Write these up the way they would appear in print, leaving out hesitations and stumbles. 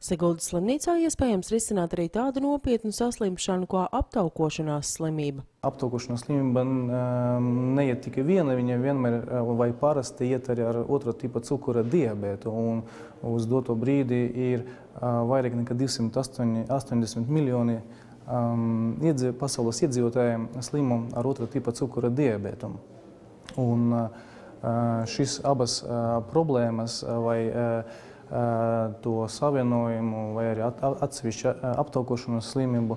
Siguldas slimnīcā iespējams risināt arī tādu nopietnu saslimšanu kā aptaukošanās slimība. Aptaukošanās slimība neiet tikai viena, viņa vienmēr vai parasti iet arī ar otrā tipa cukura diabētu. Un uz doto brīdi ir vairāk nekā 280 miljoni pasaules iedzīvotājiem slimo ar otrā tipa cukura diabētu. Un šis abas problēmas vai to savienojumu vai arī atsevišķu aptaukošanas slimību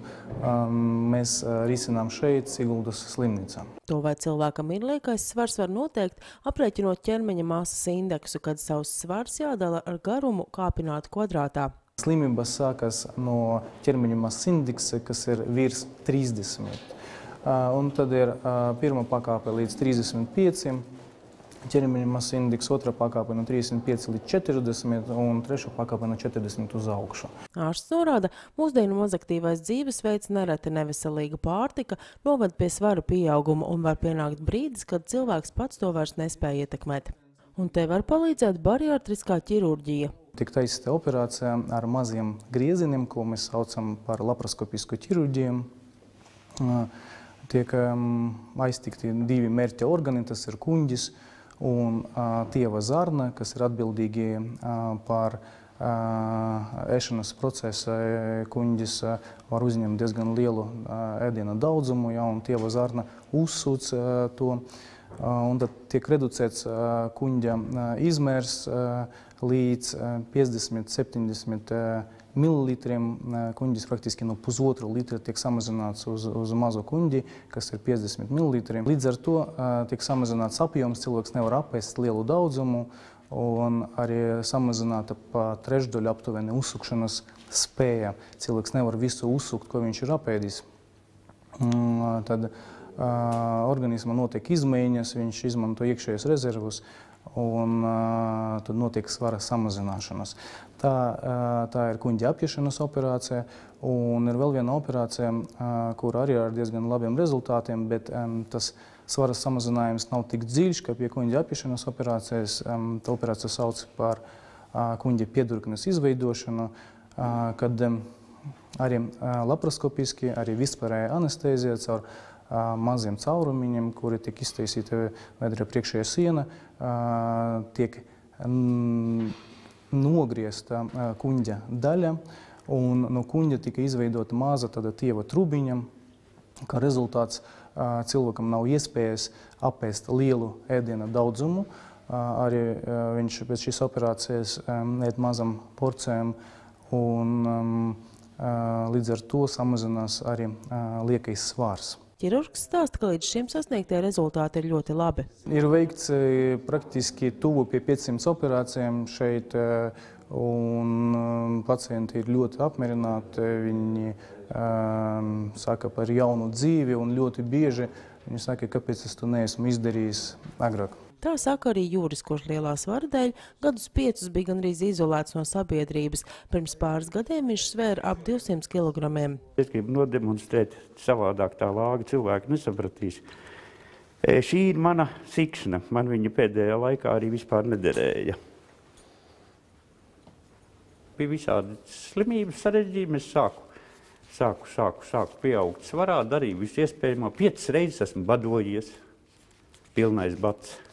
mēs risinām šeit, Siguldas slimnīcā. To, vai cilvēkam ir liekais svars, var noteikt, aprēķinot ķermeņa masas indeksu, kad savs svars jādala ar garumu kāpinātu kvadrātā. Slimība sākas no ķermeņa masas indeksa, kas ir virs 30. Un tad ir pirmā pakāpe līdz 35. ķermeņa masas indeks, otrā pakāpe no 35 līdz 40 un trešā pakāpe no 40 uz augšu. Ārsts norāda, mūsdienu mazaktīvais dzīvesveids, nereti neveselīga pārtika, noved pie svara pieauguma un var pienākt brīdis, kad cilvēks pats to vairs nespēja ietekmēt. Un te var palīdzēt bariatriskā ķirurģija. Tiek taisīta operācija ar maziem griezieniem, ko mēs saucam par laparoskopisku ķirurģiju. Tiek aiztikti divi mērķa organi, tas ir kuņģis un tieva zarna, kas ir atbildīgi par ēšanas procesa. Kuņģis var uzņemt diezgan lielu ēdiena daudzumu, un tieva zarna uzsūc to. Un tad tiek reducēts kuņģa izmērs līdz 50–70 mililitriem. Kuņģis praktiski no pusotru litra tiek samazināts uz mazo kuņģi, kas ir 50 mililitri. Līdz ar to tiek samazināts apjoms, cilvēks nevar apēst lielu daudzumu, un arī samazināta pa trešdaļu aptuveni uzsukšanas spēja. Cilvēks nevar visu uzsukt, ko viņš ir apēdis. Tad organismā notiek izmaiņas, viņš izmanto iekšējos rezervus, un tad notiek svara samazināšanas. Tā ir kuņģa apiešanas operācija, un ir vēl viena operācija, kur arī ar diezgan labiem rezultātiem, bet tas svara samazinājums nav tik dziļš, kā pie kuņģa apiešanas operācijas. Tā operācija sauc par kuņģa piedurknes izveidošanu, kad arī laparoskopiski, arī vispārēja anestēzija caur maziem caurumiņiem, kuri tiek iztaisīti vēdra priekšējā siena, tiek nogriezta kuņģa daļa, un no kuņģa tika izveidota maza tāda tieva trubiņa, kā rezultāts cilvēkam nav iespējas apēst lielu ēdiena daudzumu. Arī viņš pēc šīs operācijas ēd mazam porcijām, un līdz ar to samazinās arī liekais svars. Ķirurgs stāsta, ka līdz šim sasniegtie rezultāti ir ļoti labi. Ir veikts praktiski tuvu pie 500 operācijām šeit, un pacienti ir ļoti apmierināti. Viņi saka par jaunu dzīvi, un ļoti bieži viņi saka, kāpēc es to neesmu izdarījis agrāk. Tā saka arī Jūris, kurš lielā svara dēļ gadus 5 bija gandrīz izolēts no sabiedrības. Pirms pāris gadiem viņš svēra ap 200 kilogramiem. Es gribu nodemonstrēt savādāk tā vāga, cilvēki nesapratīs. Šī ir mana sikšana. Man viņa pēdējā laikā arī vispār nederēja. Bija visādi slimības sarežģījumi. Es sāku pieaugt svarā, darīju visu iespējamo. 5 reizes esmu badojies, pilnais bats.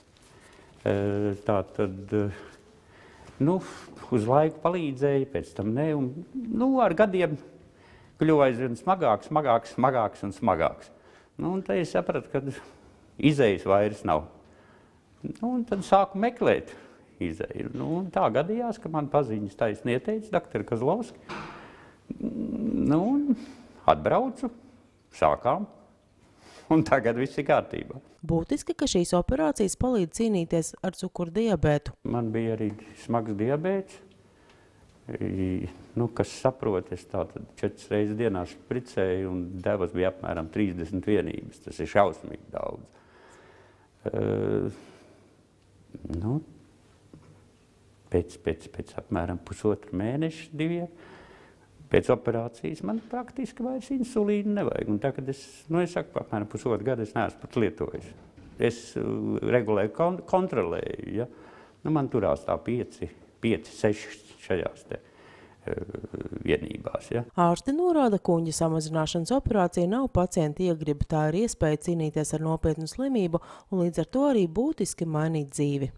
Tā tad, uz laiku palīdzēja, pēc tam ne, un, ar gadiem kļuva aizvien smagāks un smagāks. Un tad es sapratu, ka izejas vairs nav. Un tad sāku meklēt izeju. Un tā gadījās, ka man paziņas taisni ieteica doktori Kozlovski. Atbraucu, sākām. Un tagad viss ir kārtībā. Būtiski, ka šīs operācijas palīdz cīnīties ar cukuru diabētu. Man bija arī smags diabēts, kas saprot, es tātad 4 reizes dienā špricēju, un devas bija apmēram 30 vienības. Tas ir šausmīgi daudz. Pēc apmēram pusotru mēnešu, 2. Pēc operācijas man praktiski vairs insulīnu nevajag. Un tā, kad es saku, apmēram pusotru gadu es neesmu pat lietojis. Es regulēju, kontrolēju. Ja? Man turās tā 5, 6 šajās te vienībās. Ja. Ārsti norāda, kuņģa samazināšanas operācija nav pacienta iegriba, tā ir iespēja cīnīties ar nopietnu slimību un līdz ar to arī būtiski mainīt dzīvi.